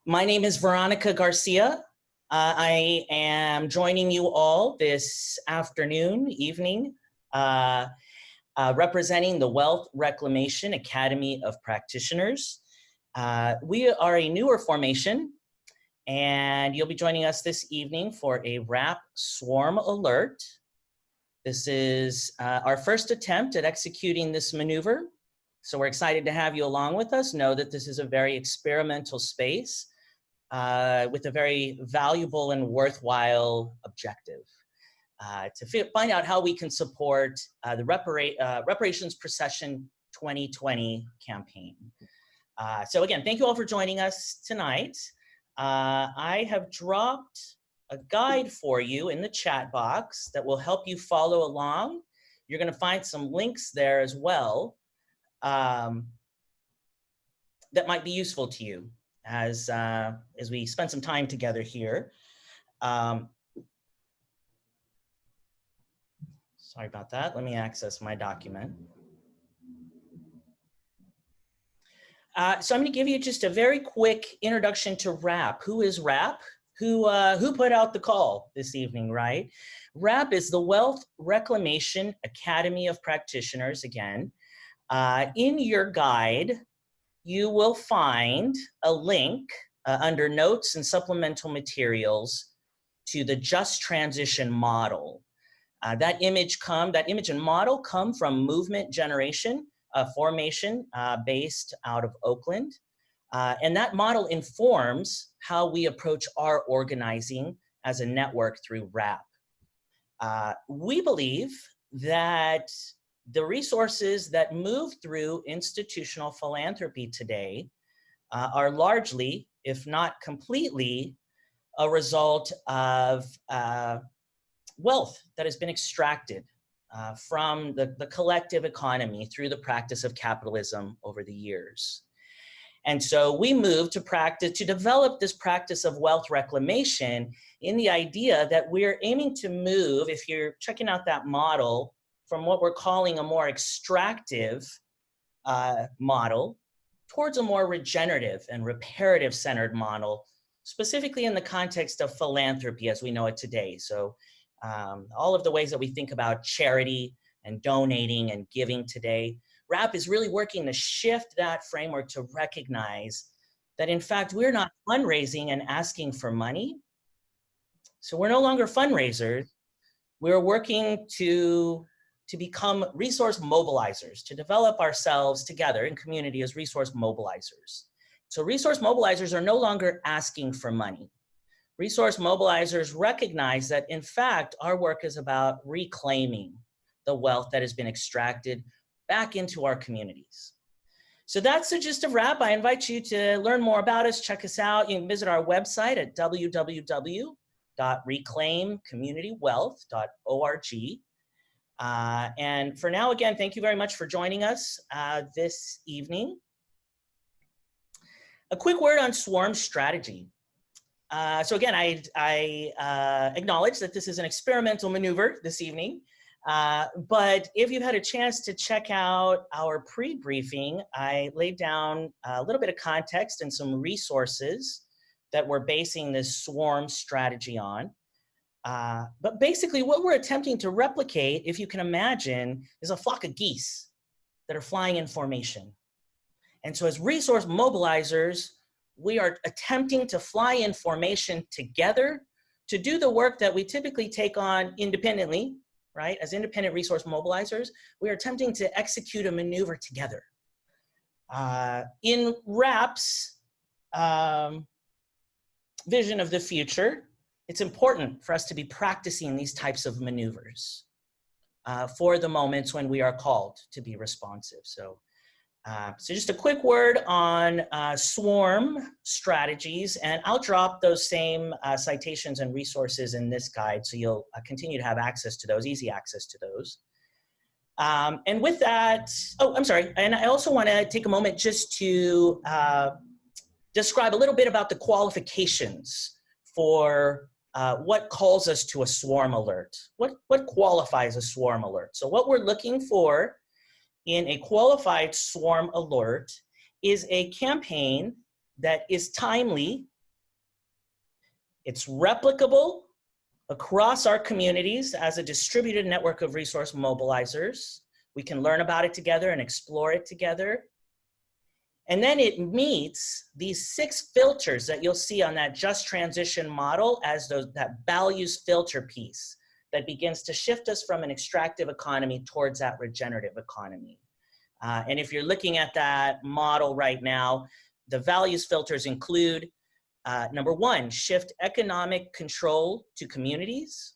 My name is Veronica Garcia. I am joining you all this afternoon, evening, representing the Wealth Reclamation Academy of Practitioners. We are a newer formation, and you'll be joining us this evening for a RAP Swarm Alert. This is our first attempt at executing this maneuver, so we're excited to have you along with us. Know that this is a very experimental space with a very valuable and worthwhile objective to find out how we can support the Reparations Procession 2020 campaign. So again, thank you all for joining us tonight. I have dropped a guide for you in the chat box that will help you follow along. You're going to find some links there as well that might be useful to you as we spend some time together here. Sorry about that. Let me access my document. So I'm going to give you just a very quick introduction to RAP. Who is RAP? Who put out the call this evening, right? RAP is the Wealth Reclamation Academy of Practitioners, again. In your guide, you will find a link under notes and supplemental materials to the Just Transition model. That image and model come from Movement Generation, a formation based out of Oakland. And that model informs how we approach our organizing as a network through RAP. We believe that the resources that move through institutional philanthropy today are largely, if not completely, a result of wealth that has been extracted from the collective economy through the practice of capitalism over the years. And so we moved to develop this practice of wealth reclamation in the idea that we're aiming to move, if you're checking out that model, from what we're calling a more extractive model towards a more regenerative and reparative centered model, specifically in the context of philanthropy as we know it today. So all of the ways that we think about charity and donating and giving today, RAP is really working to shift that framework to recognize that in fact, we're not fundraising and asking for money. So we're no longer fundraisers. We're working to become resource mobilizers, to develop ourselves together in community as resource mobilizers. So resource mobilizers are no longer asking for money. Resource mobilizers recognize that in fact, our work is about reclaiming the wealth that has been extracted back into our communities. So that's the gist of RAP. I invite you to learn more about us, check us out. You can visit our website at www.reclaimcommunitywealth.org. And for now, again, thank you very much for joining us this evening. A quick word on swarm strategy. So again, I acknowledge that this is an experimental maneuver this evening, but if you've had a chance to check out our pre-briefing, I laid down a little bit of context and some resources that we're basing this swarm strategy on. But basically what we're attempting to replicate, if you can imagine, is a flock of geese that are flying in formation. And so as resource mobilizers, we are attempting to fly in formation together to do the work that we typically take on independently, right? As independent resource mobilizers, we are attempting to execute a maneuver together. In RAP's vision of the future, it's important for us to be practicing these types of maneuvers for the moments when we are called to be responsive. So just a quick word on swarm strategies, and I'll drop those same citations and resources in this guide so you'll continue to have access to those, easy access to those. And with that, oh, I'm sorry, and I also want to take a moment just to describe a little bit about the qualifications for what calls us to a swarm alert. What qualifies a swarm alert? So what we're looking for in a qualified swarm alert is a campaign that is timely It's replicable across our communities as a distributed network of resource mobilizers. We can learn about it together and explore it together. And then it meets these 6 filters that you'll see on that just transition model as that values filter piece that begins to shift us from an extractive economy towards that regenerative economy. And if you're looking at that model right now, the values filters include number 1, shift economic control to communities.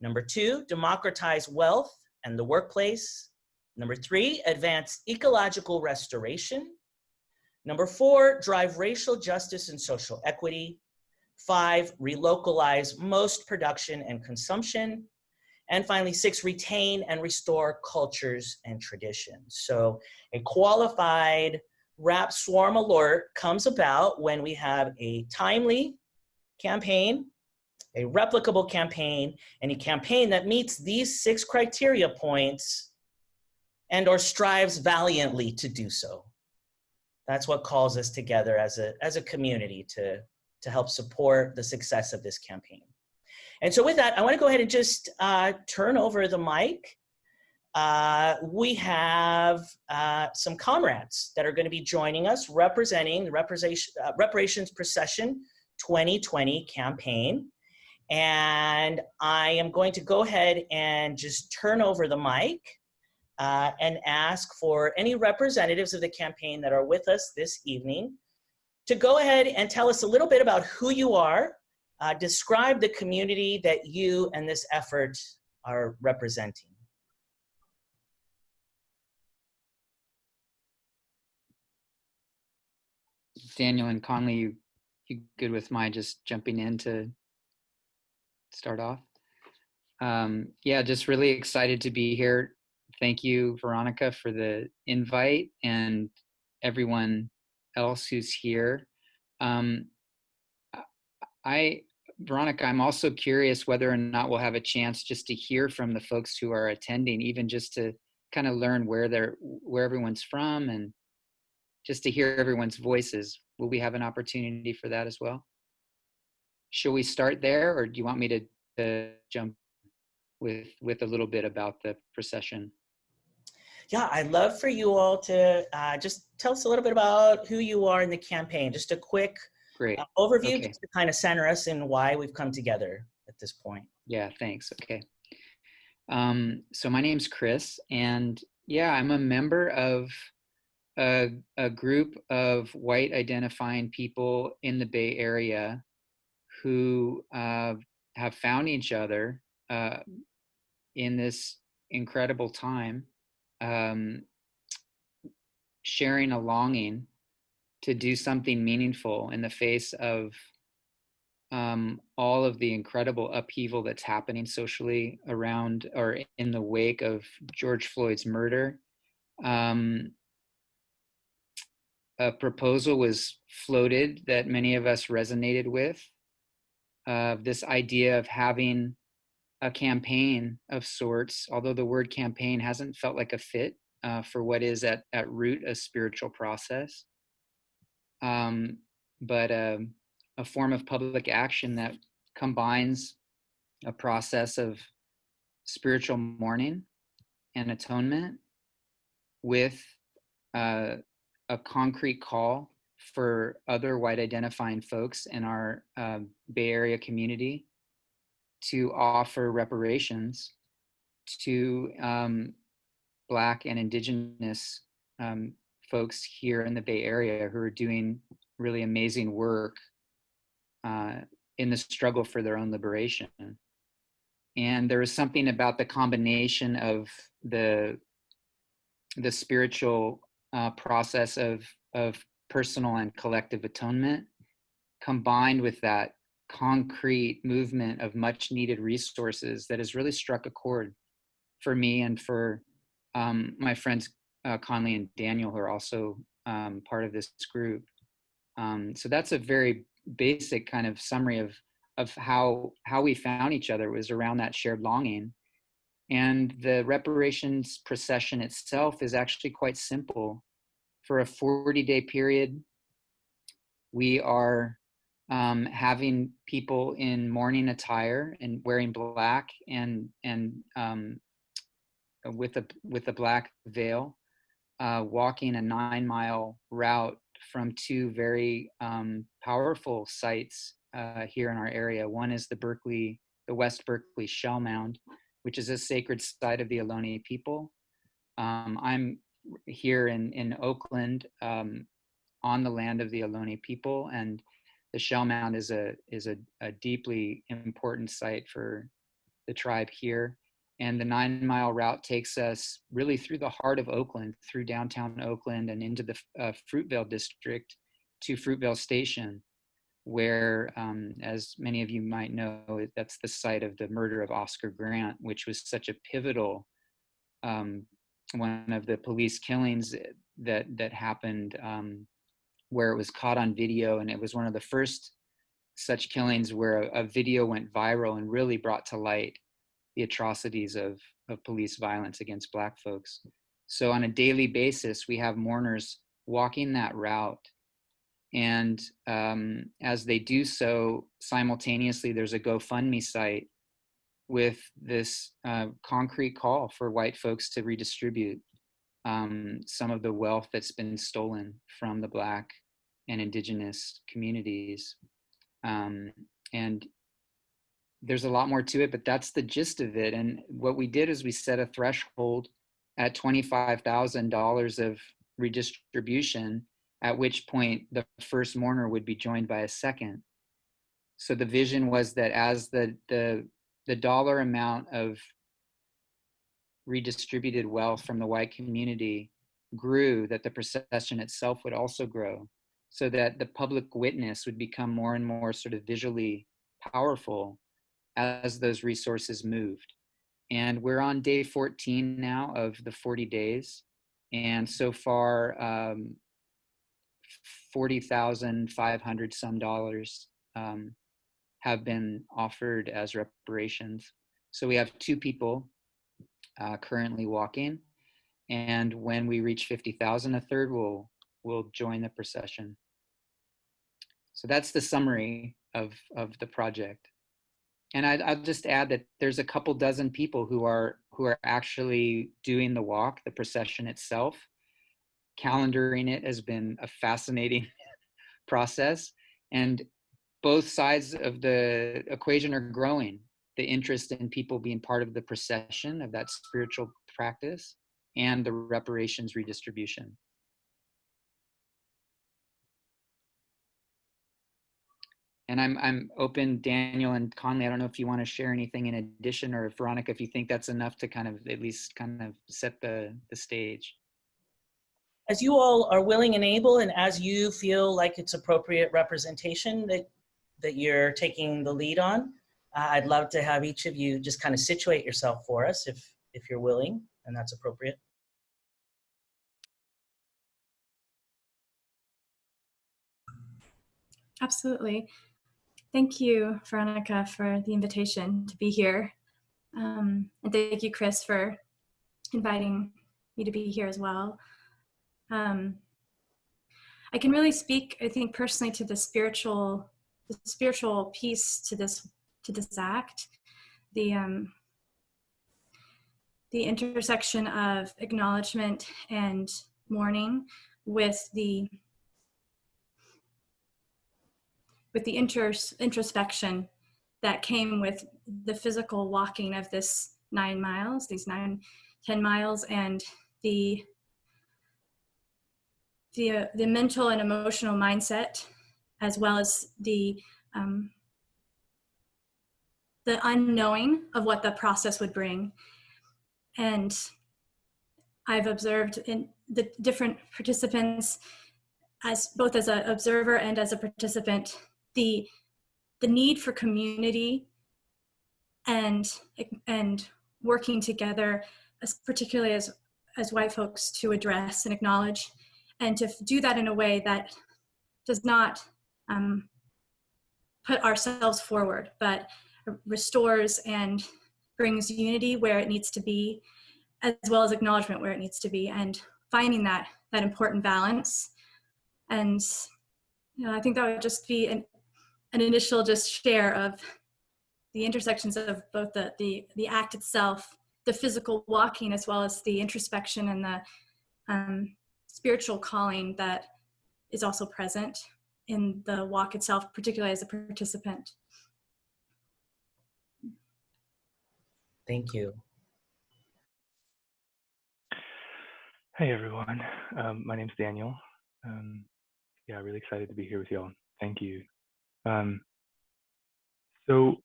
Number 2, democratize wealth and the workplace. Number 3, advance ecological restoration. Number 4, drive racial justice and social equity. 5, relocalize most production and consumption. And finally, 6, retain and restore cultures and traditions. So a qualified RAP swarm alert comes about when we have a timely campaign, a replicable campaign, and a campaign that meets these 6 criteria points and or strives valiantly to do so. That's what calls us together as a community to help support the success of this campaign. And so with that, I want to go ahead and just turn over the mic. We have some comrades that are going to be joining us representing the Reparations Procession 2020 campaign. And I am going to go ahead and just turn over the mic and ask for any representatives of the campaign that are with us this evening to go ahead and tell us a little bit about who you are, describe the community that you and this effort are representing. Daniel and Conley, you good with my just jumping in to start off? Yeah, just really excited to be here. Thank you, Veronica, for the invite and everyone else who's here. Veronica, I'm also curious whether or not we'll have a chance just to hear from the folks who are attending, even just to kind of learn where everyone's from and just to hear everyone's voices. Will we have an opportunity for that as well? Shall we start there, or do you want me to jump with a little bit about the procession? Yeah, I'd love for you all to just tell us a little bit about who you are in the campaign. Just a quick overview, okay, just to kind of center us in why we've come together at this point. Yeah, thanks. Okay. So my name's Chris, and yeah, I'm a member of a group of white identifying people in the Bay Area who have found each other in this incredible time, sharing a longing to do something meaningful in the face of all of the incredible upheaval that's happening socially around or in the wake of George Floyd's murder. A proposal was floated that many of us resonated with, this idea of having a campaign of sorts, although the word campaign hasn't felt like a fit for what is at root a spiritual process, but a form of public action that combines a process of spiritual mourning and atonement with a concrete call for other white identifying folks in our Bay Area community to offer reparations to Black and Indigenous folks here in the Bay Area who are doing really amazing work in the struggle for their own liberation. And there is something about the combination of the spiritual process of personal and collective atonement combined with that concrete movement of much needed resources that has really struck a chord for me and for my friends Conley and Daniel, who are also part of this group. So that's a very basic kind of summary of how we found each other. It was around that shared longing. And the reparations procession itself is actually quite simple. For a 40-day period, we are having people in mourning attire and wearing black and with a black veil, walking a 9-mile route from two very powerful sites here in our area. One is the West Berkeley Shell Mound, which is a sacred site of the Ohlone people. I'm here in Oakland on the land of the Ohlone people, and the Shell Mound is a deeply important site for the tribe here. And the 9-mile route takes us really through the heart of Oakland, through downtown Oakland and into the Fruitvale district to Fruitvale Station, where, as many of you might know, that's the site of the murder of Oscar Grant, which was such a pivotal, one of the police killings that happened, where it was caught on video. And it was one of the first such killings where a video went viral and really brought to light the atrocities of police violence against Black folks. So on a daily basis, we have mourners walking that route. And as they do so, simultaneously, there's a GoFundMe site with this concrete call for white folks to redistribute some of the wealth that's been stolen from the Black and Indigenous communities. And there's a lot more to it, but that's the gist of it. And what we did is we set a threshold at $25,000 of redistribution, at which point the first mourner would be joined by a second. So the vision was that as the dollar amount of redistributed wealth from the white community grew, that the procession itself would also grow, so that the public witness would become more and more sort of visually powerful as those resources moved. And we're on day 14 now of the 40 days. And so far, $40,500 some dollars have been offered as reparations. So we have 2 people currently walking. And when we reach 50,000, a third will join the procession. So that's the summary of the project. And I'll just add that there's a couple dozen people who are actually doing the walk, the procession itself. Calendaring it has been a fascinating process, and both sides of the equation are growing. The interest in people being part of the procession, of that spiritual practice, and the reparations redistribution. And I'm open, Daniel and Conley, I don't know if you want to share anything in addition, or Veronica, if you think that's enough to kind of at least kind of set the stage. As you all are willing and able, and as you feel like it's appropriate representation that you're taking the lead on, I'd love to have each of you just kind of situate yourself for us if you're willing, and that's appropriate. Absolutely. Thank you, Veronica, for the invitation to be here. And thank you, Chris, for inviting me to be here as well. I can really speak, I think, personally to the spiritual piece to this act, the intersection of acknowledgement and mourning with the introspection that came with the physical walking of this 9 miles, these 10 miles, and the mental and emotional mindset, as well as the unknowing of what the process would bring. And I've observed in the different participants, as both as an observer and as a participant, the need for community and working together, particularly as white folks, to address and acknowledge, and to do that in a way that does not put ourselves forward, but restores and brings unity where it needs to be, as well as acknowledgement where it needs to be, and finding that important balance. And I think that would just be an initial just share of the intersections of both the act itself, the physical walking, as well as the introspection and the spiritual calling that is also present in the walk itself, particularly as a participant. Thank you. Hey everyone, my name's Daniel. Yeah, really excited to be here with y'all. Thank you. So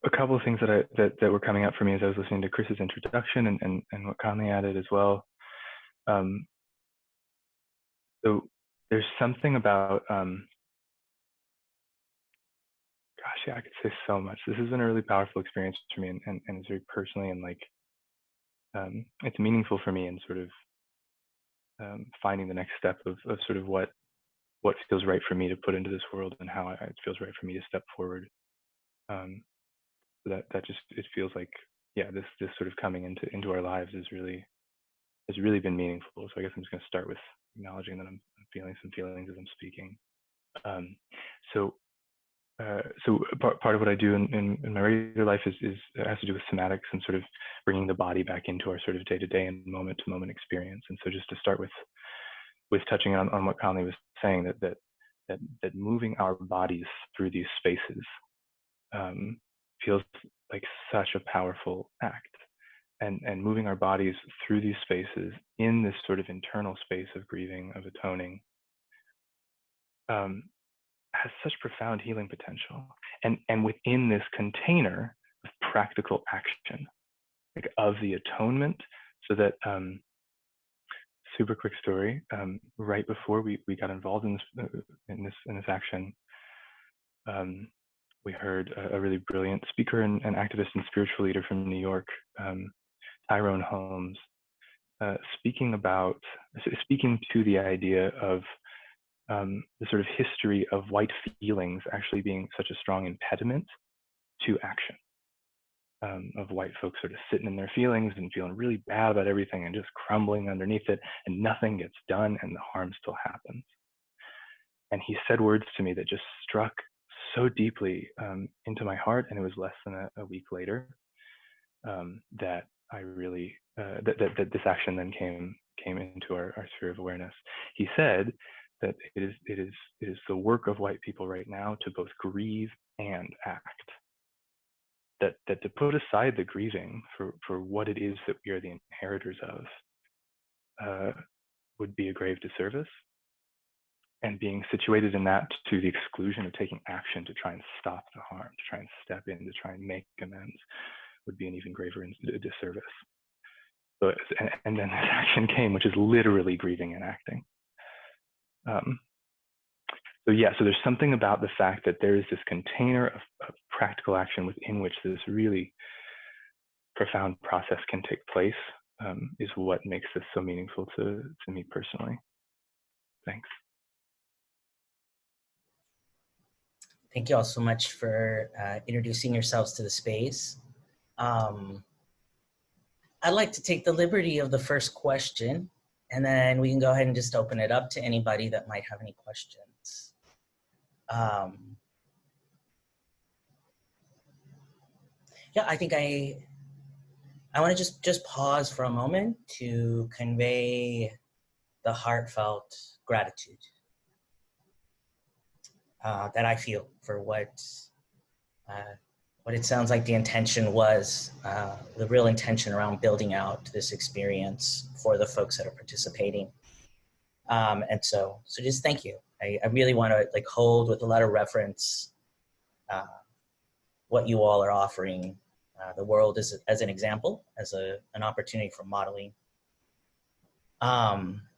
a couple of things that were coming up for me as I was listening to Chris's introduction and what Conley added as well. So there's something about, gosh, yeah, I could say so much. This has been a really powerful experience for me, and it's very personally, and like, it's meaningful for me in sort of finding the next step of sort of what feels right for me to put into this world, and how it feels right for me to step forward. So that just, it feels like, yeah, this sort of coming into our lives has really been meaningful. So I guess I'm just going to start with acknowledging that I'm feeling some feelings as I'm speaking. So part of what I do in my regular life is has to do with somatics and sort of bringing the body back into our sort of day-to-day and moment-to-moment experience. And so just to start with touching on what Conley was saying, that moving our bodies through these spaces feels like such a powerful act, and moving our bodies through these spaces in this sort of internal space of grieving, of atoning, has such profound healing potential, and within this container of practical action, like of the atonement. So that super quick story, right before we got involved in this action, we heard a really brilliant speaker and activist and spiritual leader from New York, Tyrone Holmes, speaking to the idea of the sort of history of white feelings actually being such a strong impediment to action, of white folks sort of sitting in their feelings and feeling really bad about everything and just crumbling underneath it, and nothing gets done and the harm still happens. And he said words to me that just struck so deeply into my heart, and it was less than a week later that I really that this action then came into our sphere of awareness. He said that it is the work of white people right now to both grieve and act. That to put aside the grieving for what it is that we are the inheritors of would be a grave disservice. And being situated in that to the exclusion of taking action to try and stop the harm, to try and step in, to try and make amends, would be an even graver disservice. So, and then this action came, which is literally grieving and acting. So yeah, so there's something about the fact that there is this container of practical action within which this really profound process can take place, is what makes this so meaningful to me personally. Thanks. Thank you all so much for introducing yourselves to the space. I'd like to take the liberty of the first question, and then we can go ahead and just open it up to anybody that might have any questions. Yeah, I think I want to just pause for a moment to convey the heartfelt gratitude that I feel for what it sounds like the intention was, the real intention around building out this experience for the folks that are participating. And so just thank you. I really want to like hold with a lot of reverence what you all are offering the world as an example, as an opportunity for modeling.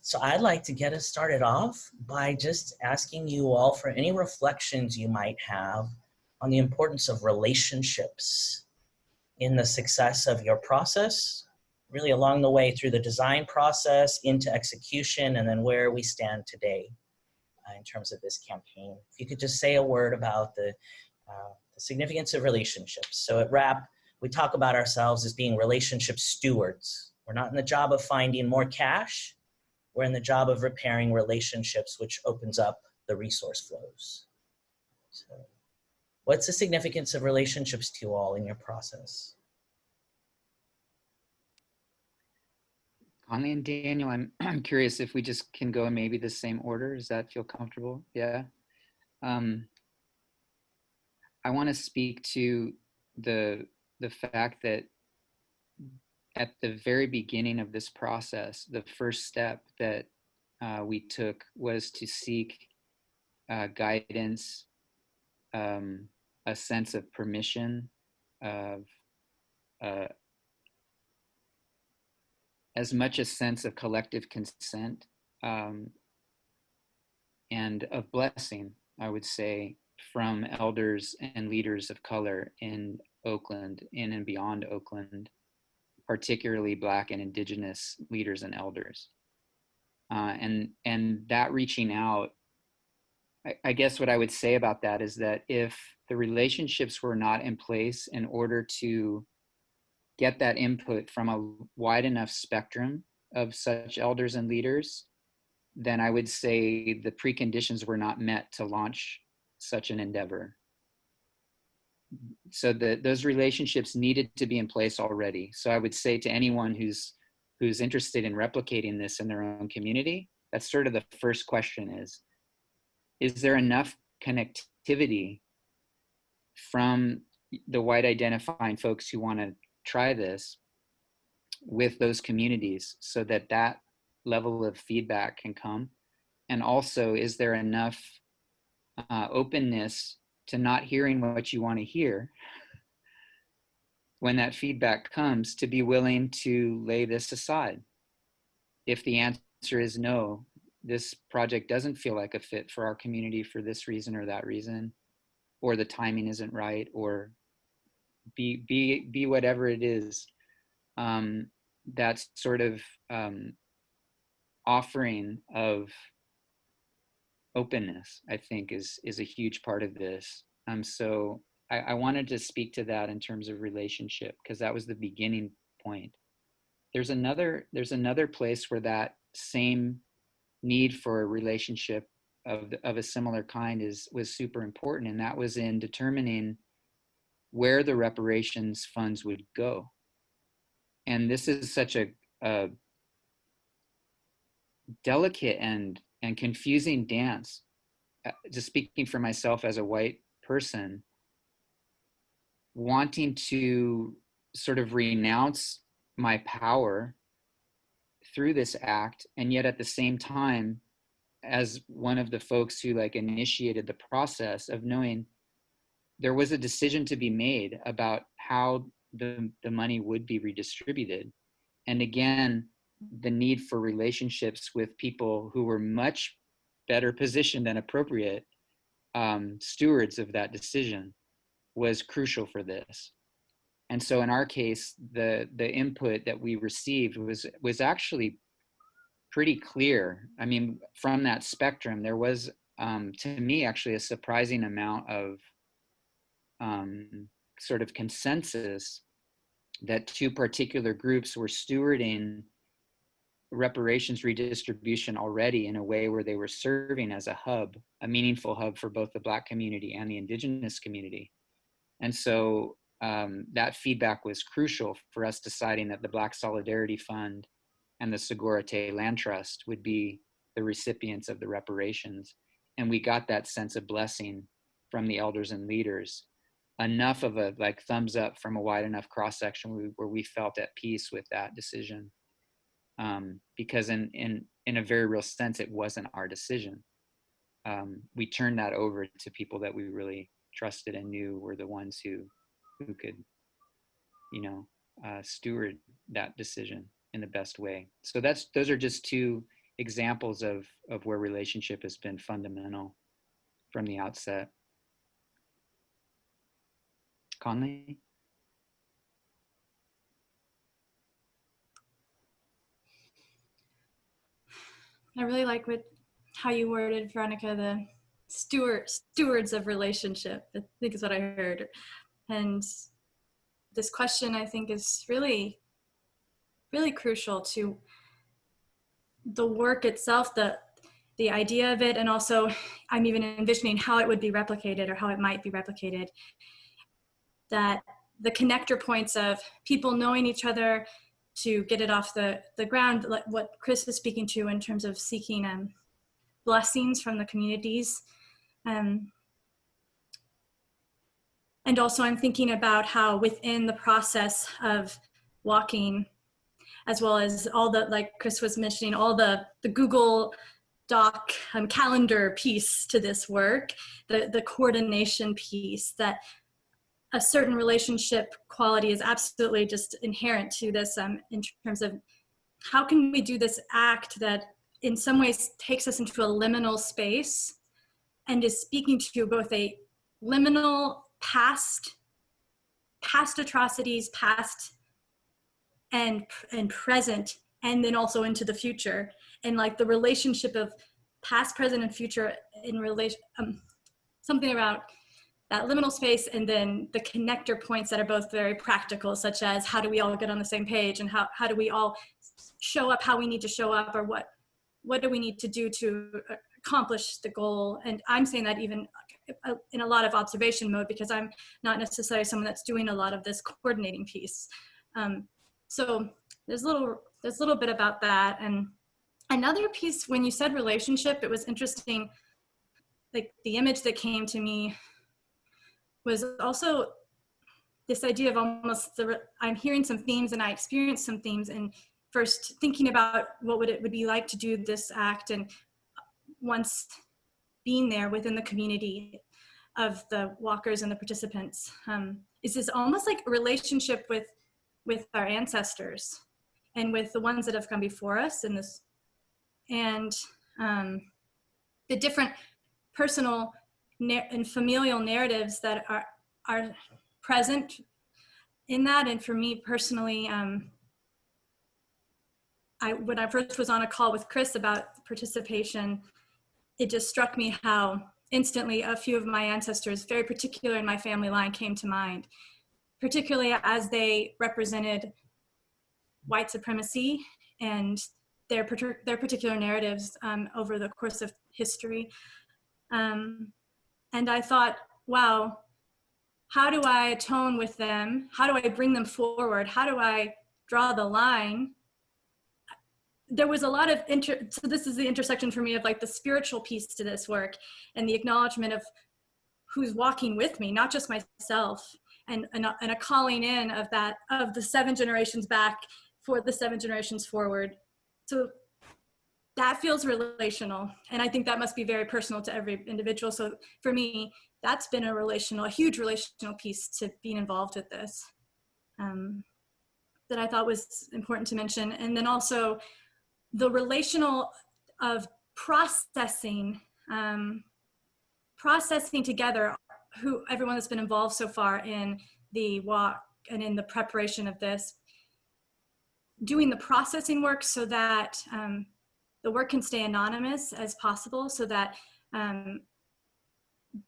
So I'd like to get us started off by just asking you all for any reflections you might have on the importance of relationships in the success of your process, really along the way through the design process into execution, and then where we stand today in terms of this campaign. If you could just say a word about the significance of relationships. So at RAP, we talk about ourselves as being relationship stewards. We're not in the job of finding more cash. We're in the job of repairing relationships, which opens up the resource flows. So What's the significance of relationships to you all in your process? Conley and Daniel, I'm curious if we just can go in maybe the same order. Does that feel comfortable? Yeah. I want to speak to the fact that at the very beginning of this process, the first step that we took was to seek guidance, a sense of permission, of as much a sense of collective consent, and of blessing, I would say, from elders and leaders of color in Oakland, in and beyond Oakland, particularly Black and Indigenous leaders and elders. And that reaching out, I guess what I would say about that is that if the relationships were not in place in order to get that input from a wide enough spectrum of such elders and leaders, then I would say the preconditions were not met to launch such an endeavor. So those relationships needed to be in place already. So I would say to anyone who's interested in replicating this in their own community, that's sort of the first question is there enough connectivity from the white identifying folks who want to try this with those communities so that that level of feedback can come? And also, is there enough openness to not hearing what you want to hear when that feedback comes, to be willing to lay this aside? If the answer is no, this project doesn't feel like a fit for our community for this reason or that reason, or the timing isn't right, or be whatever it is, that sort of offering of openness, I think, is a huge part of this. So I wanted to speak to that in terms of relationship, because that was the beginning point. There's another place where that same need for a relationship of a similar kind was super important, and that was in determining where the reparations funds would go. And this is such a delicate and confusing dance. Just speaking for myself as a white person, wanting to sort of renounce my power through this act, and yet at the same time, as one of the folks who like initiated the process, of knowing there was a decision to be made about how the money would be redistributed. And again, the need for relationships with people who were much better positioned and appropriate stewards of that decision was crucial for this. And so in our case, the input that we received was actually pretty clear. I mean, from that spectrum, there was, to me, actually a surprising amount of sort of consensus that two particular groups were stewarding reparations redistribution already in a way where they were serving as a hub, a meaningful hub for both the Black community and the Indigenous community. And so that feedback was crucial for us deciding that the Black Solidarity Fund and the Segura Te Land Trust would be the recipients of the reparations. And we got that sense of blessing from the elders and leaders, enough of a like thumbs up from a wide enough cross section where we felt at peace with that decision. Because in a very real sense, it wasn't our decision. We turned that over to people that we really trusted and knew were the ones who could, steward that decision in the best way. So those are just two examples of where relationship has been fundamental from the outset. Conley? I really like how you worded, Veronica, the stewards of relationship, I think is what I heard. And this question, I think, is really, really crucial to the work itself, the the idea of it, and also I'm even envisioning how it would be replicated or how it might be replicated. That the connector points of people knowing each other to get it off the ground, like what Chris was speaking to in terms of seeking blessings from the communities. And also I'm thinking about how within the process of walking, as well as all the, like Chris was mentioning, all the Google Doc calendar piece to this work, the coordination piece, that a certain relationship quality is absolutely just inherent to this in terms of how can we do this act that in some ways takes us into a liminal space and is speaking to both a liminal past atrocities, past and present, and then also into the future, and like the relationship of past, present, and future in relation, something about that liminal space, and then the connector points that are both very practical, such as how do we all get on the same page, and how do we all show up how we need to show up, or what do we need to do to accomplish the goal. And I'm saying that even in a lot of observation mode, because I'm not necessarily someone that's doing a lot of this coordinating piece. So there's a little bit about that. And another piece, when you said relationship, it was interesting, like the image that came to me was also this idea of almost I'm hearing some themes, and I experienced some themes, and first thinking about what it would be like to do this act, and once being there within the community of the walkers and the participants, is this almost like a relationship with our ancestors and with the ones that have come before us in this, and the different personal and familial narratives that are present in that. And for me personally, when I first was on a call with Chris about participation, it just struck me how instantly a few of my ancestors, very particular in my family line, came to mind, particularly as they represented white supremacy and their particular narratives over the course of history. And I thought, wow, how do I atone with them? How do I bring them forward? How do I draw the line? There was a lot of, so this is the intersection for me of like the spiritual piece to this work and the acknowledgement of who's walking with me, not just myself, and a calling in of that, of the 7 generations back for the 7 generations forward. So that feels relational. And I think that must be very personal to every individual. So for me, that's been a huge relational piece to being involved with this, that I thought was important to mention. And then also the relational of processing together everyone that's been involved so far in the walk and in the preparation of this, doing the processing work so that the work can stay anonymous as possible, so that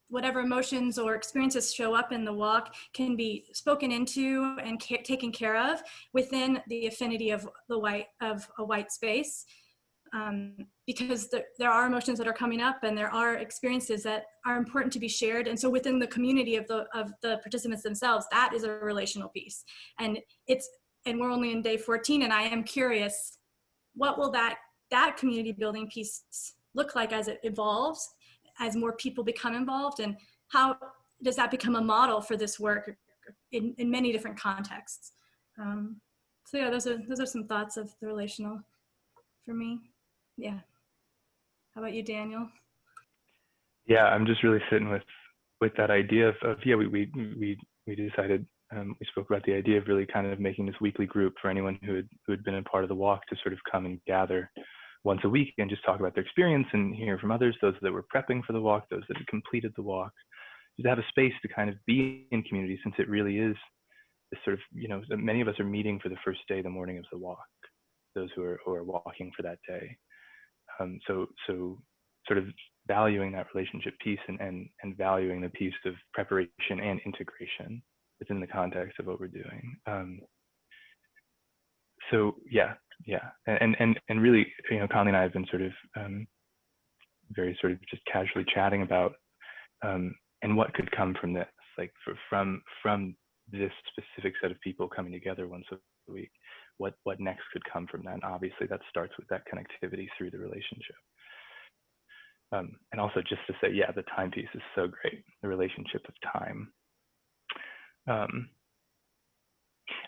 whatever emotions or experiences show up in the walk can be spoken into and taken care of within the affinity of a white space, because there are emotions that are coming up, and there are experiences that are important to be shared. And so within the community of the participants themselves, that is a relational piece. And we're only in day 14, and I am curious, what will that community building piece look like as it evolves, as more people become involved, and how does that become a model for this work in many different contexts? So yeah, those are some thoughts of the relational for me. Yeah. How about you, Daniel? Yeah, I'm just really sitting with that idea of yeah, we decided, we spoke about the idea of really kind of making this weekly group for anyone who had been a part of the walk to sort of come and gather once a week and just talk about their experience and hear from others, those that were prepping for the walk, those that had completed the walk, just have a space to kind of be in community, since it really is this sort of, many of us are meeting for the first day, the morning of the walk, those who are walking for that day. So sort of valuing that relationship piece and valuing the piece of preparation and integration within the context of what we're doing. So yeah, and really, Conley and I have been sort of very sort of just casually chatting about, and what could come from this, like from this specific set of people coming together once a week, what next could come from that. And obviously that starts with that connectivity through the relationship. And also just to say, yeah, the time piece is so great, the relationship of time.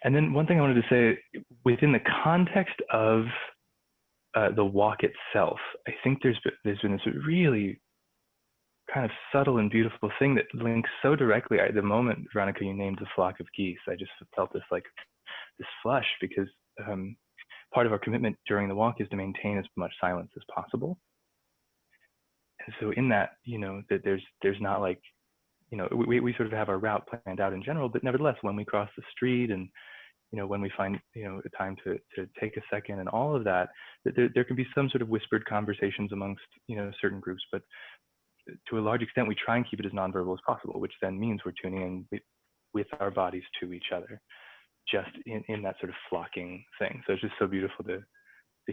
And then one thing I wanted to say, within the context of the walk itself, I think there's been this really kind of subtle and beautiful thing that links so directly. The moment, Veronica, you named the flock of geese, I just felt this flush, because part of our commitment during the walk is to maintain as much silence as possible. And so in that, that there's not like, we sort of have our route planned out in general, but nevertheless, when we cross the street and, when we find, a time to take a second and all of that, there can be some sort of whispered conversations amongst, certain groups, but to a large extent, we try and keep it as nonverbal as possible, which then means we're tuning in with our bodies to each other, just in that sort of flocking thing. So it's just so beautiful to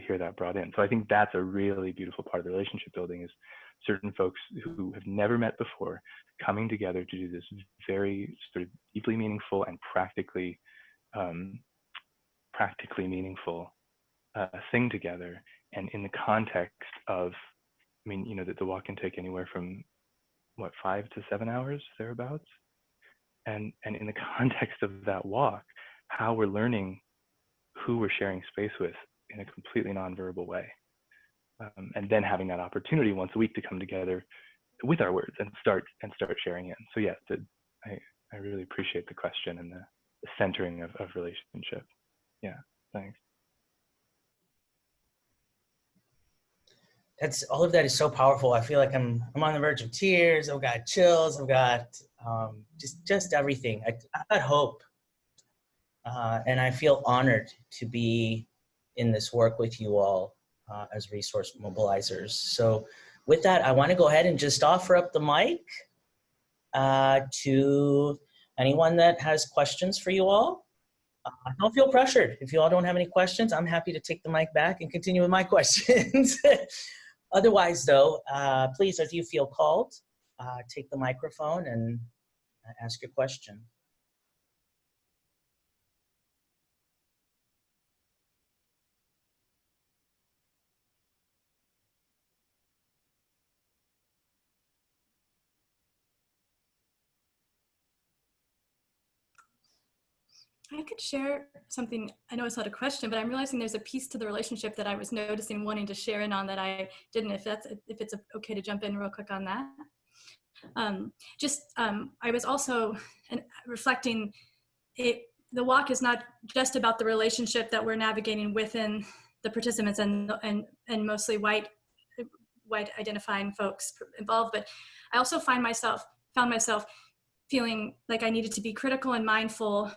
hear that brought in. So I think that's a really beautiful part of the relationship building, is certain folks who have never met before coming together to do this very sort of deeply meaningful and practically meaningful thing together. And in the context of, that the walk can take anywhere from 5 to 7 hours, thereabouts. And in the context of that walk, how we're learning who we're sharing space with in a completely nonverbal way. And then having that opportunity once a week to come together with our words and start sharing in. So yes, I really appreciate the question and the centering of relationship. Yeah, thanks. All of that is so powerful. I feel like I'm on the verge of tears. I've got chills. I've got just everything. I've got hope. And I feel honored to be in this work with you all as resource mobilizers. So with that, I want to go ahead and just offer up the mic to anyone that has questions for you all. Don't feel pressured. If you all don't have any questions, I'm happy to take the mic back and continue with my questions. Otherwise, though, please, if you feel called, take the microphone and ask your question. I could share something. I know it's not a question, but I'm realizing there's a piece to the relationship that I was noticing, wanting to share in on, that I didn't. If it's okay to jump in real quick on that. I was also reflecting. The walk is not just about the relationship that we're navigating within the participants and mostly white identifying folks involved, but I also found myself feeling like I needed to be critical and mindful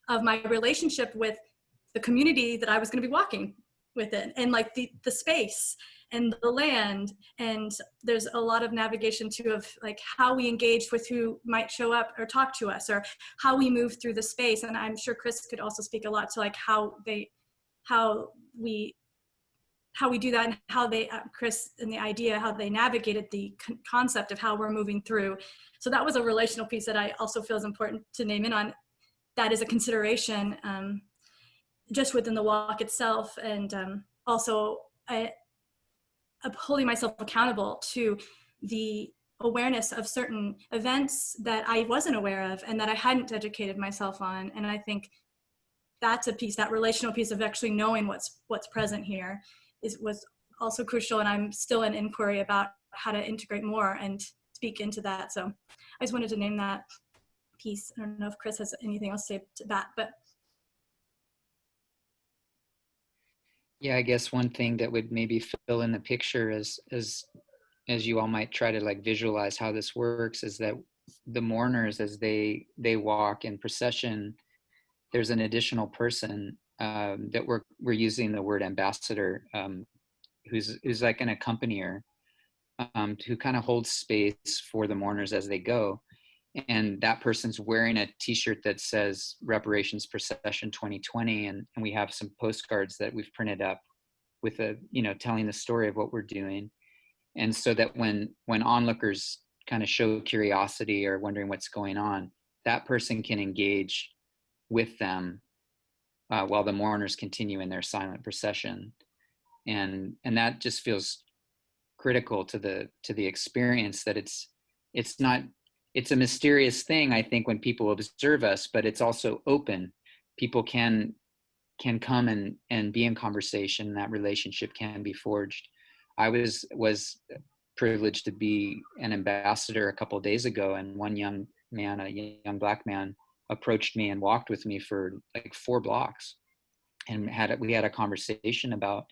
of my relationship with the community that I was going to be walking within, and like the space and the land. And there's a lot of navigation too of like how we engage with who might show up or talk to us, or how we move through the space. And I'm sure Chris could also speak a lot to like how we do that, and how they, Chris and the idea, how they navigated the concept of how we're moving through. So that was a relational piece that I also feel is important to name in on. That is a consideration just within the walk itself. And also holding myself accountable to the awareness of certain events that I wasn't aware of and that I hadn't educated myself on. And I think that's a piece, that relational piece of actually knowing what's present here was also crucial. And I'm still in inquiry about how to integrate more and speak into that. So I just wanted to name that piece. I don't know if Chris has anything else to say to that, but. Yeah, I guess one thing that would maybe fill in the picture as you all might try to like visualize how this works, is that the mourners, as they walk in procession, there's an additional person that we're using the word ambassador, who's like an accompanier, who kind of holds space for the mourners as they go. And that person's wearing a t-shirt that says Reparations Procession 2020. And we have some postcards that we've printed up with telling the story of what we're doing. And so that when onlookers kind of show curiosity or wondering what's going on, that person can engage with them while the mourners continue in their silent procession. And that just feels critical to the experience, that it's not, it's a mysterious thing, I think, when people observe us, but it's also open. People can come and be in conversation. That relationship can be forged. I was privileged to be an ambassador a couple of days ago, and one young man, a young Black man, approached me and walked with me for like 4 blocks, and we had a conversation about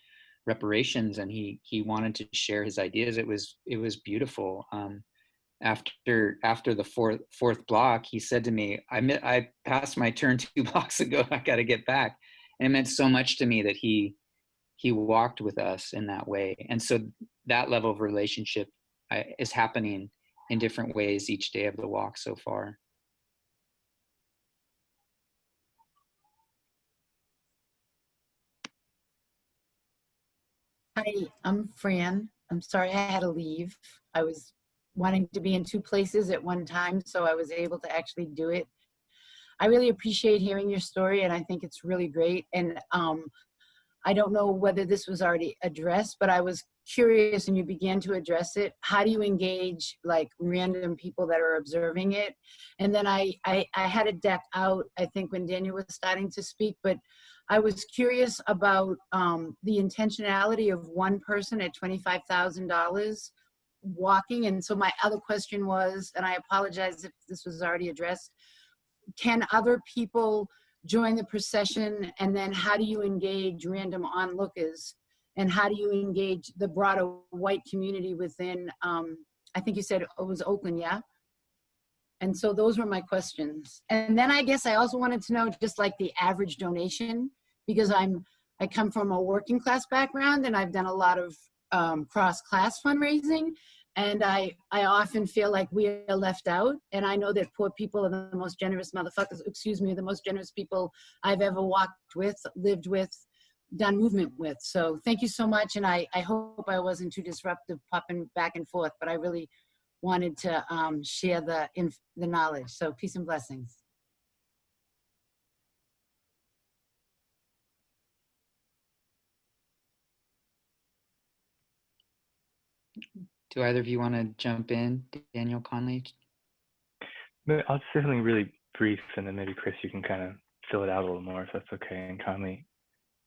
reparations, and he wanted to share his ideas. It was beautiful. After the fourth block, he said to me, I passed my turn 2 blocks ago. I got to get back. And it meant so much to me that he walked with us in that way. And so that level of relationship is happening in different ways each day of the walk so far. Hi, I'm Fran. I'm sorry I had to leave. I was wanting to be in 2 places at one time, so I was able to actually do it. I really appreciate hearing your story, and I think it's really great. And I don't know whether this was already addressed, but I was curious, and you began to address it. How do you engage like random people that are observing it? And then I had a deck out, I think, when Daniel was starting to speak, but I was curious about the intentionality of one person at $25,000 walking. And so my other question was, and I apologize if this was already addressed, can other people join the procession? And then how do you engage random onlookers? And how do you engage the broader white community within, I think you said it was Oakland, yeah? And so those were my questions. And then I guess I also wanted to know just like the average donation, because I come from a working class background, and I've done a lot of cross-class fundraising. And I often feel like we are left out. And I know that poor people are the most generous motherfuckers, excuse me, the most generous people I've ever walked with, lived with, done movement with. So thank you so much. And I hope I wasn't too disruptive popping back and forth, but I really wanted to share the knowledge. So peace and blessings. Do either of you want to jump in, Daniel, Conley? I'll just say something really brief, and then maybe Chris, you can kind of fill it out a little more if that's okay, and Conley.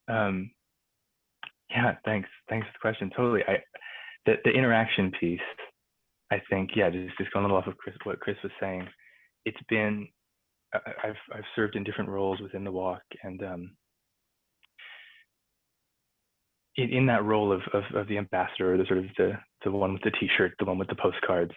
Yeah, thanks for the question. Totally. The interaction piece, I think, yeah, just going a little off of what Chris was saying. It's been, I've served in different roles within the walk, and in that role of the ambassador, or the sort of the one with the T-shirt, the one with the postcards.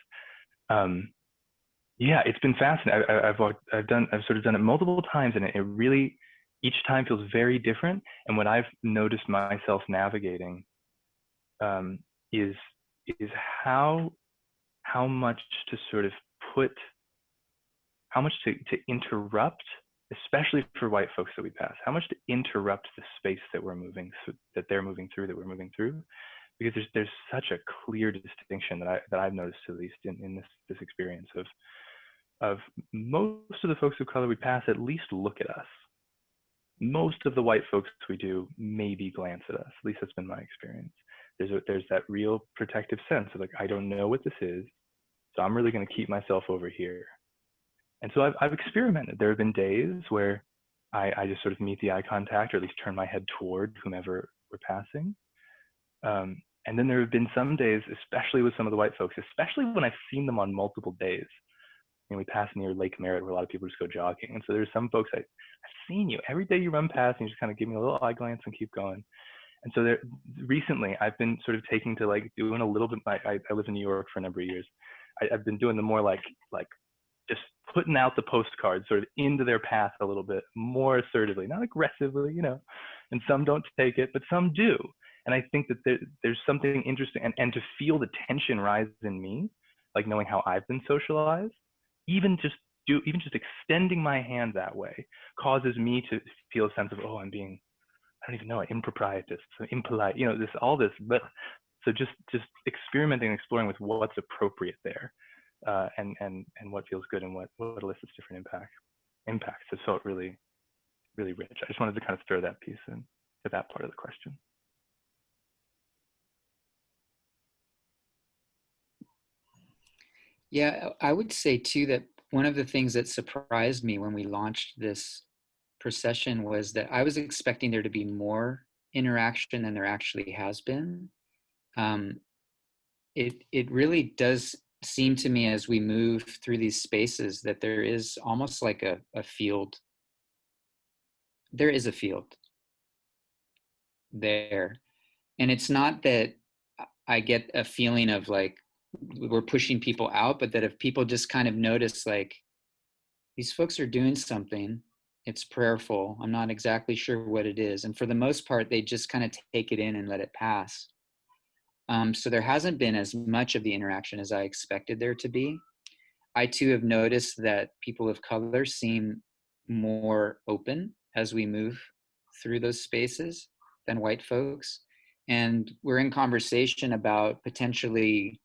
Yeah, it's been fascinating. I've sort of done it multiple times, and it really, each time feels very different. And what I've noticed myself navigating is how much to sort of how much to interrupt, especially for white folks that we pass, how much to interrupt the space that we're moving through, that they're moving through, that we're moving through, because there's such a clear distinction that I've noticed, at least in this experience of most of the folks of color we pass at least look at us. Most of the white folks we do maybe glance at us. At least that's been my experience. There's that real protective sense of like, I don't know what this is, so I'm really going to keep myself over here. And so I've experimented. There have been days where I just sort of meet the eye contact, or at least turn my head toward whomever we're passing. And then there have been some days, especially with some of the white folks, especially when I've seen them on multiple days. And we pass near Lake Merritt, where a lot of people just go jogging. And so there's some folks I've seen you every day you run past, and you just kind of give me a little eye glance and keep going. And so recently I've been sort of taking to like doing a little bit. I lived in New York for a number of years. I've been doing the more like just putting out the postcards sort of into their path a little bit more assertively, not aggressively, you know. And some don't take it, but some do. And I think that there's something interesting, and to feel the tension rise in me, like knowing how I've been socialized, even just extending my hand that way causes me to feel a sense of, oh, I'm being, I don't even know, improprietous, so impolite, you know, all this, but So just experimenting and exploring with what's appropriate there, and what feels good and what elicits different impacts has felt really, really rich. I just wanted to kind of throw that piece in to that part of the question. Yeah, I would say too that one of the things that surprised me when we launched this procession was that I was expecting there to be more interaction than there actually has been. It really does seem to me as we move through these spaces that there is almost like a field. There is a field there. And it's not that I get a feeling of like we're pushing people out, but that if people just kind of notice like these folks are doing something, it's prayerful, I'm not exactly sure what it is. And for the most part, they just kind of take it in and let it pass. So there hasn't been as much of the interaction as I expected there to be. I too have noticed that people of color seem more open as we move through those spaces than white folks. And we're in conversation about potentially,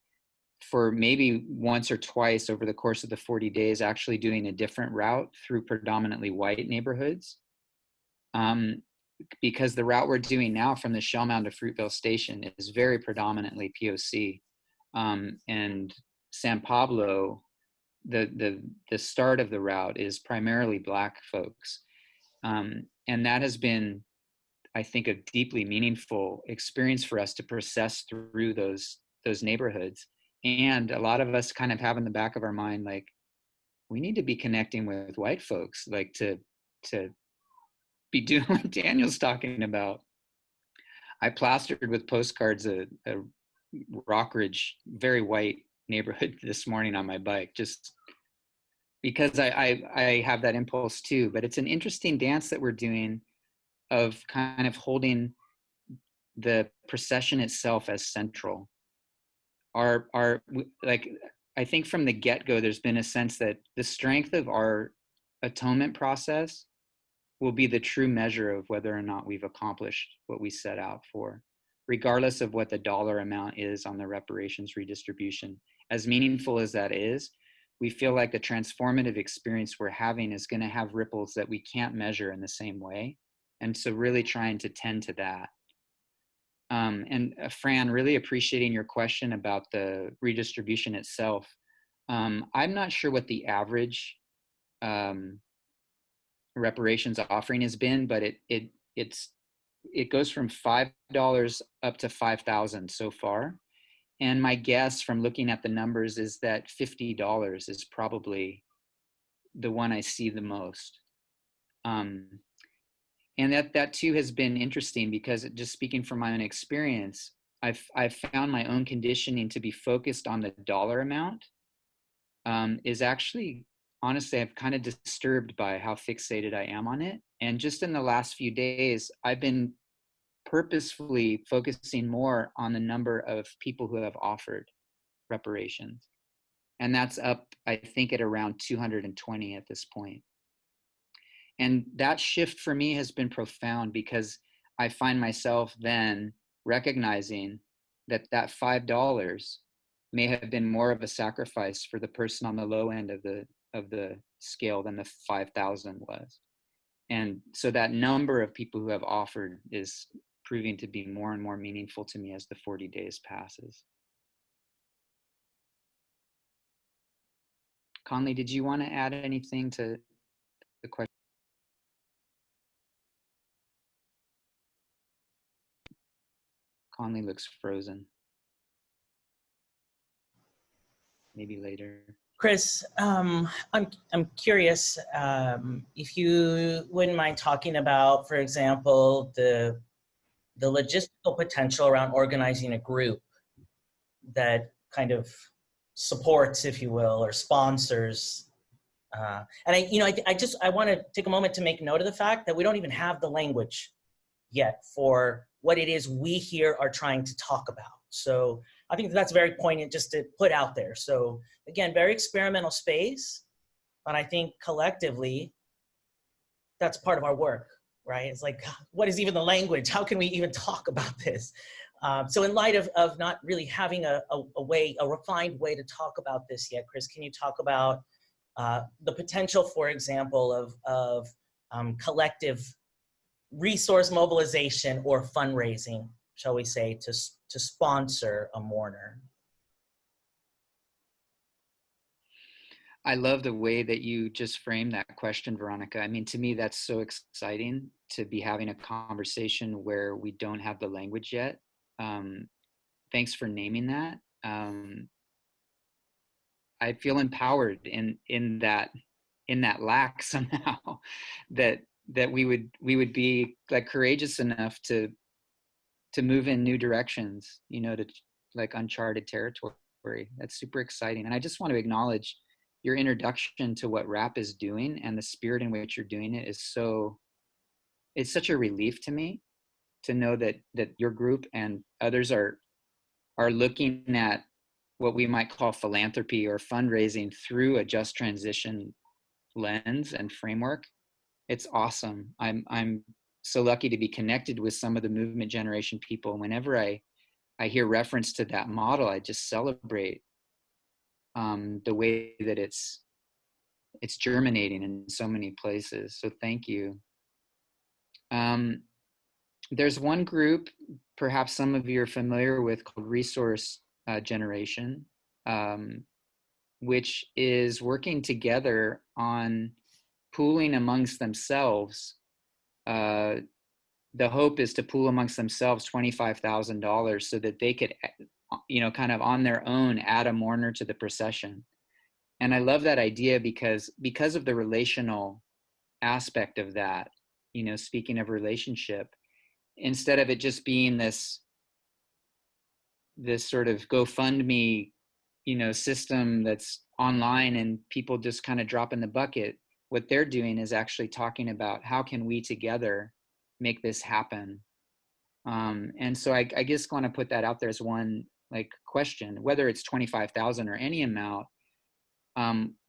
for maybe once or twice over the course of the 40 days, actually doing a different route through predominantly white neighborhoods. Because the route we're doing now from the Shell Mound to Fruitvale Station is very predominantly POC. And San Pablo, the start of the route is primarily Black folks. And that has been, I think, a deeply meaningful experience for us to process through those neighborhoods. And a lot of us kind of have in the back of our mind, like, we need to be connecting with white folks, like to be doing what Daniel's talking about. I plastered with postcards a Rockridge, very white neighborhood this morning on my bike, just because I have that impulse too. But it's an interesting dance that we're doing of kind of holding the procession itself as central. Like, I think from the get-go, there's been a sense that the strength of our atonement process will be the true measure of whether or not we've accomplished what we set out for, regardless of what the dollar amount is on the reparations redistribution. As meaningful as that is, we feel like the transformative experience we're having is going to have ripples that we can't measure in the same way. And so really trying to tend to that. And Fran, really appreciating your question about the redistribution itself. I'm not sure what the average reparations offering has been, but it goes from $5 up to $5,000 so far. And my guess from looking at the numbers is that $50 is probably the one I see the most. And that too has been interesting because, just speaking from my own experience, I've found my own conditioning to be focused on the dollar amount is actually, honestly, I'm kind of disturbed by how fixated I am on it. And just in the last few days, I've been purposefully focusing more on the number of people who have offered reparations. And that's up, I think, at around 220 at this point. And that shift for me has been profound because I find myself then recognizing that that $5 may have been more of a sacrifice for the person on the low end of the scale than the 5,000 was. And so that number of people who have offered is proving to be more and more meaningful to me as the 40 days passes. Conley, did you want to add anything to the question? Conley looks frozen. Maybe later. Chris, I'm curious if you wouldn't mind talking about, for example, the logistical potential around organizing a group that kind of supports, if you will, or sponsors. And I want to take a moment to make note of the fact that we don't even have the language yet for what it is we here are trying to talk about. So I think that's very poignant just to put out there. So again, very experimental space, but I think collectively, that's part of our work, right? It's like, what is even the language? How can we even talk about this? So in light of not really having a refined way to talk about this yet, Chris, can you talk about the potential, for example, of collective resource mobilization or fundraising, shall we say, to sponsor a mourner? I love the way that you just framed that question, Veronica. I mean, to me, that's so exciting to be having a conversation where we don't have the language yet. Thanks for naming that. I feel empowered in that lack somehow, that we would be like courageous enough to move in new directions, you know, to like uncharted territory. That's super exciting. And I just want to acknowledge your introduction to what RAP is doing, and the spirit in which you're doing it is it's such a relief to me to know that your group and others are looking at what we might call philanthropy or fundraising through a just transition lens and framework. It's awesome. I'm so lucky to be connected with some of the movement generation people. Whenever I hear reference to that model, I just celebrate the way that it's germinating in so many places. So thank you. There's one group, perhaps some of you are familiar with, called Resource Generation, which is working together on pooling amongst themselves. The hope is to pool amongst themselves $25,000 so that they could, you know, kind of on their own add a mourner to the procession. And I love that idea because of the relational aspect of that, you know, speaking of relationship, instead of it just being this sort of GoFundMe, you know, system that's online and people just kind of drop in the bucket, what they're doing is actually talking about how can we together make this happen. And so I just want to put that out there as one like question, whether it's 25,000 or any amount,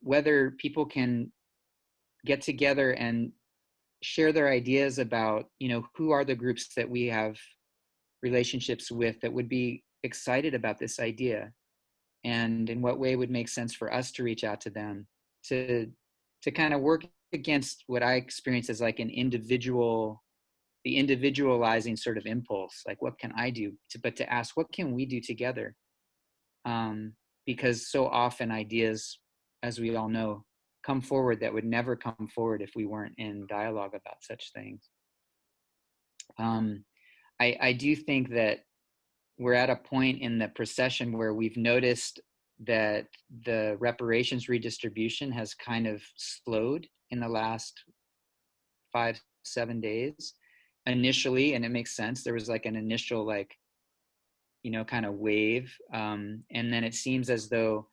whether people can get together and share their ideas about, you know, who are the groups that we have relationships with that would be excited about this idea, and in what way would make sense for us to reach out to them to kind of work against what I experience as like the individualizing sort of impulse, like what can I do, but to ask what can we do together, because so often ideas, as we all know, come forward that would never come forward if we weren't in dialogue about such things. I do think that we're at a point in the procession where we've noticed that the reparations redistribution has kind of slowed in the last 5-7 days. Initially, and it makes sense, there was like an initial, like, you know, kind of wave. And then it seems as though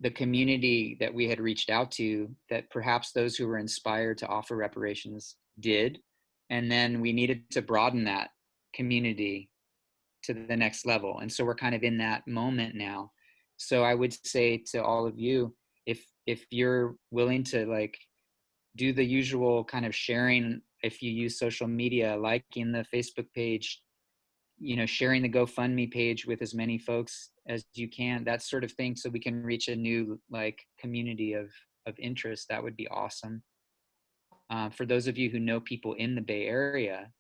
the community that we had reached out to, that perhaps those who were inspired to offer reparations did. And then we needed to broaden that community to the next level. And so we're kind of in that moment now. So I would say to all of you, if you're willing to like do the usual kind of sharing, if you use social media, liking the Facebook page, you know, sharing the GoFundMe page with as many folks as you can, that sort of thing, so we can reach a new like community of interest, that would be awesome. For those of you who know people in the Bay Area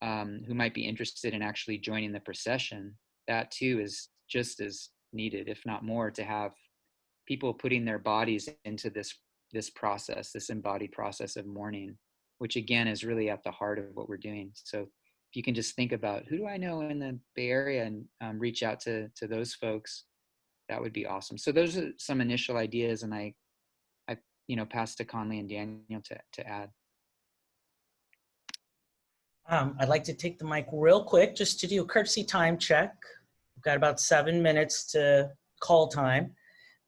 who might be interested in actually joining the procession, that too is just as needed, if not more, to have people putting their bodies into this process, this embodied process of mourning, which again is really at the heart of what we're doing. So if you can just think about who do I know in the Bay Area and reach out to those folks, that would be awesome. So those are some initial ideas, and I you know, pass to Conley and Daniel to add. I'd like to take the mic real quick just to do a courtesy time check. We've got about 7 minutes to call time.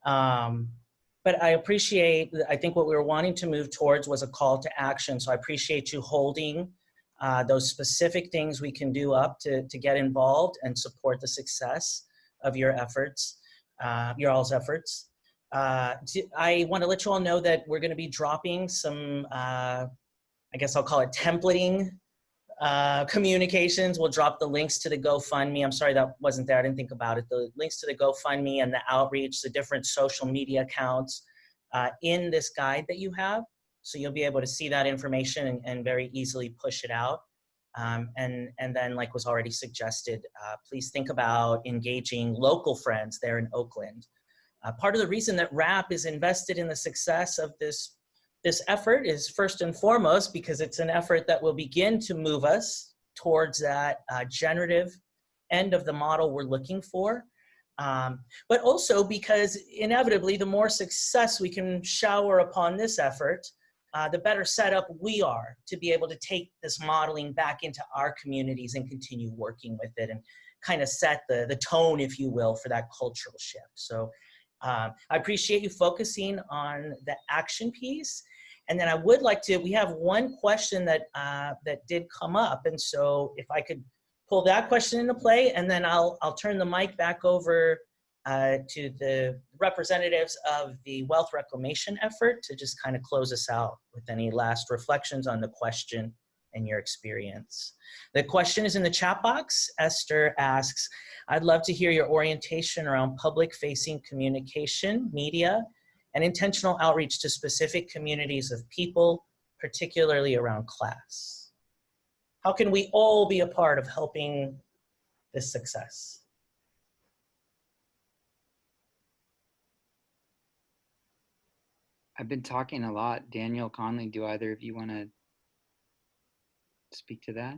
But I appreciate, I think what we were wanting to move towards was a call to action. So I appreciate you holding those specific things we can do up to get involved and support the success of your efforts, your all's efforts. I want to let you all know that we're going to be dropping some, I guess I'll call it templating communications. We'll drop the links to the GoFundMe. I'm sorry that wasn't there. I didn't think about it. The links to the GoFundMe and the outreach, the different social media accounts in this guide that you have. So you'll be able to see that information and very easily push it out. And then, like was already suggested, please think about engaging local friends there in Oakland. Part of the reason that RAP is invested in the success of this effort is first and foremost because it's an effort that will begin to move us towards that generative end of the model we're looking for. But also because inevitably the more success we can shower upon this effort, the better set up we are to be able to take this modeling back into our communities and continue working with it and kind of set the tone, if you will, for that cultural shift. So I appreciate you focusing on the action piece. And then I would like to, we have one question that did come up. And so if I could pull that question into play, and then I'll turn the mic back over to the representatives of the wealth reclamation effort to just kind of close us out with any last reflections on the question and your experience. The question is in the chat box. Esther asks, I'd love to hear your orientation around public-facing communication, media, and intentional outreach to specific communities of people, particularly around class. How can we all be a part of helping this success? I've been talking a lot. Daniel, Conley, do either of you want to speak to that?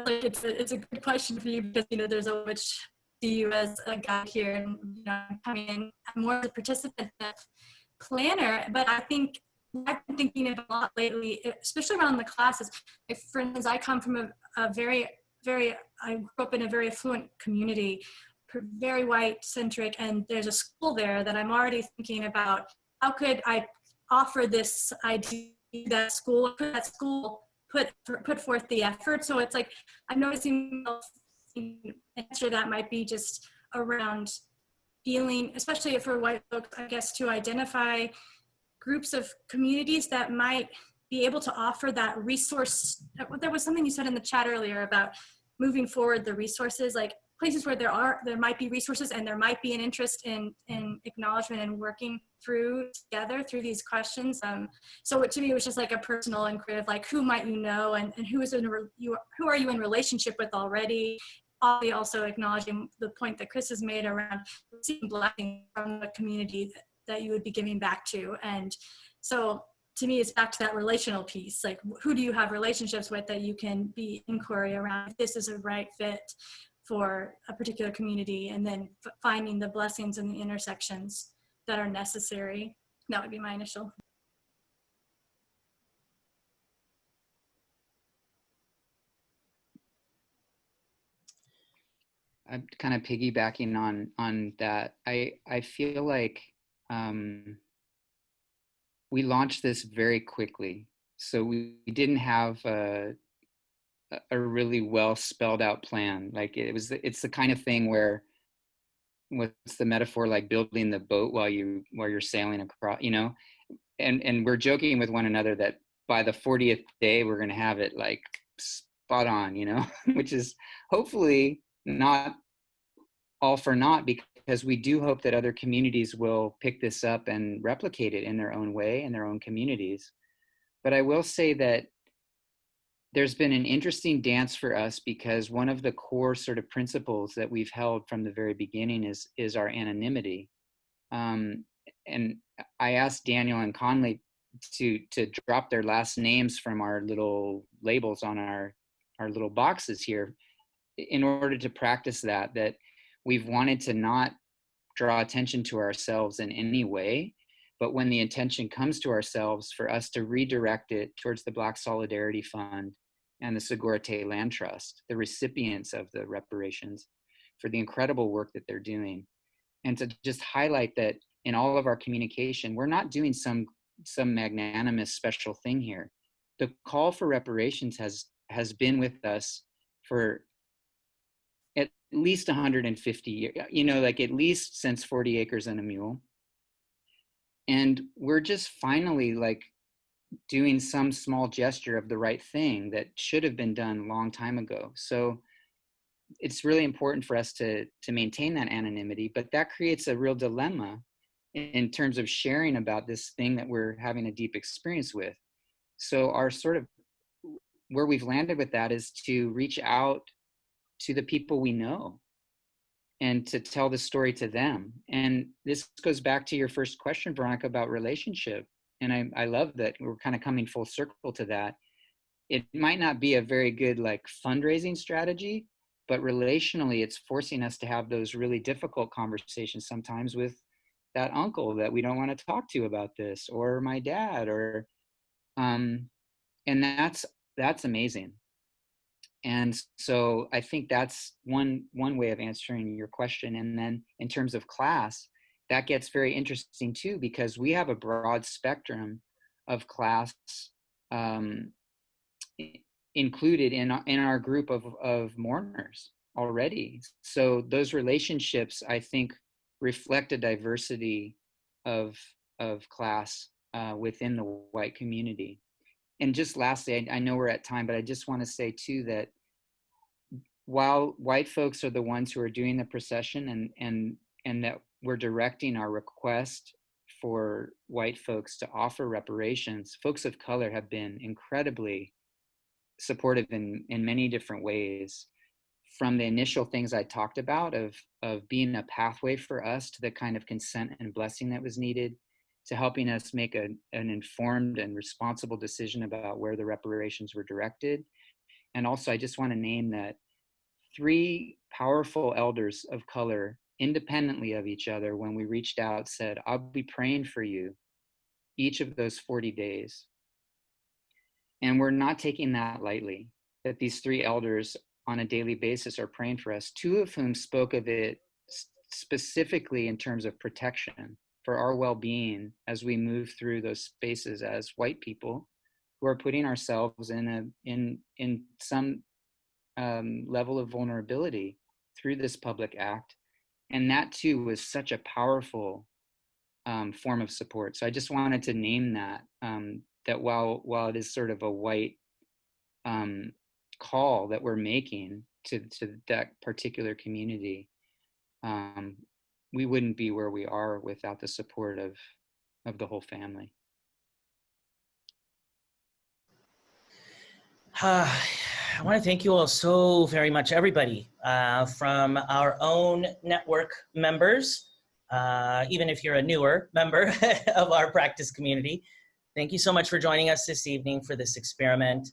It's a good question for you because there's so much see you as a guide here, and coming in more as a participant than planner. But I think I've been thinking about a lot lately, especially around the classes. For instance, I come from I grew up in a very affluent community, very white centric, and there's a school there that I'm already thinking about how could I offer this idea that school put forth the effort. So it's like I'm noticing an answer that might be just around feeling, especially for white folks, I guess, to identify groups of communities that might be able to offer that resource. There was something you said in the chat earlier about moving forward the resources, like places where there might be resources and there might be an interest in acknowledgement and working together through these questions. So to me, it was just like a personal and creative, like who might you know and who are you in relationship with already? Also acknowledging the point that Chris has made around receiving blessing from the community that you would be giving back to. And so to me, it's back to that relational piece. Like, who do you have relationships with that you can be inquiry around if this is a right fit for a particular community, and then finding the blessings and the intersections that are necessary. That would be my initial. I'm kind of piggybacking on that. I feel like we launched this very quickly, so we didn't have a really well spelled out plan. Like it's the kind of thing where, what's the metaphor, like building the boat while you're sailing across, and we're joking with one another that by the 40th day we're going to have it like spot on, which is hopefully not all for naught, because we do hope that other communities will pick this up and replicate it in their own way in their own communities. But I will say that there's been an interesting dance for us, because one of the core sort of principles that we've held from the very beginning is our anonymity. And I asked Daniel and Conley to drop their last names from our little labels on our little boxes here, in order to practice that we've wanted to not draw attention to ourselves in any way, but when the attention comes to ourselves, for us to redirect it towards the Black Solidarity Fund and the Segurate Land Trust, the recipients of the reparations, for the incredible work that they're doing. And to just highlight that in all of our communication, we're not doing some magnanimous special thing here. The call for reparations has been with us for at least 150 years, like at least since 40 Acres and a Mule. And we're just finally like doing some small gesture of the right thing that should have been done a long time ago. So it's really important for us to maintain that anonymity, but that creates a real dilemma in terms of sharing about this thing that we're having a deep experience with. So our sort of where we've landed with that is to reach out to the people we know and to tell the story to them. And this goes back to your first question, Veronica, about relationship. And I love that we're kind of coming full circle to that. It might not be a very good like fundraising strategy, but relationally, it's forcing us to have those really difficult conversations sometimes with that uncle that we don't want to talk to about this, or my dad, or and that's amazing. And so I think that's one way of answering your question. And then in terms of class, that gets very interesting too, because we have a broad spectrum of class included in our group of mourners already. So those relationships, I think, reflect a diversity of class within the white community. And just lastly, I know we're at time, but I just want to say too that while white folks are the ones who are doing the procession and that we're directing our request for white folks to offer reparations, folks of color have been incredibly supportive in many different ways, from the initial things I talked about of being a pathway for us to the kind of consent and blessing that was needed, to helping us make an informed and responsible decision about where the reparations were directed. And also, I just want to name that 3 powerful elders of color, independently of each other, when we reached out, said, I'll be praying for you each of those 40 days. And we're not taking that lightly, that these 3 elders on a daily basis are praying for us, 2 of whom spoke of it specifically in terms of protection for our well-being as we move through those spaces as white people who are putting ourselves in some level of vulnerability through this public act. And that too was such a powerful form of support. So I just wanted to name that, that while it is sort of a white call that we're making to that particular community, we wouldn't be where we are without the support of the whole family. I want to thank you all so very much, everybody, from our own network members, even if you're a newer member of our practice community. Thank you so much for joining us this evening for this experiment.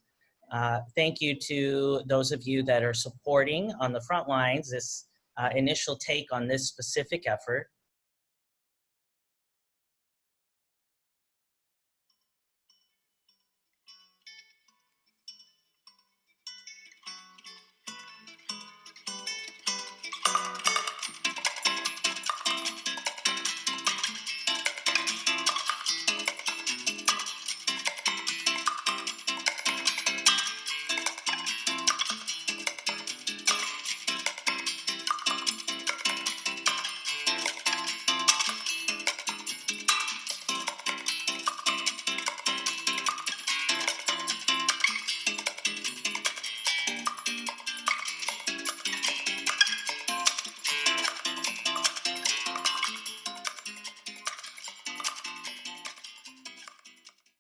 Thank you to those of you that are supporting on the front lines this initial take on this specific effort.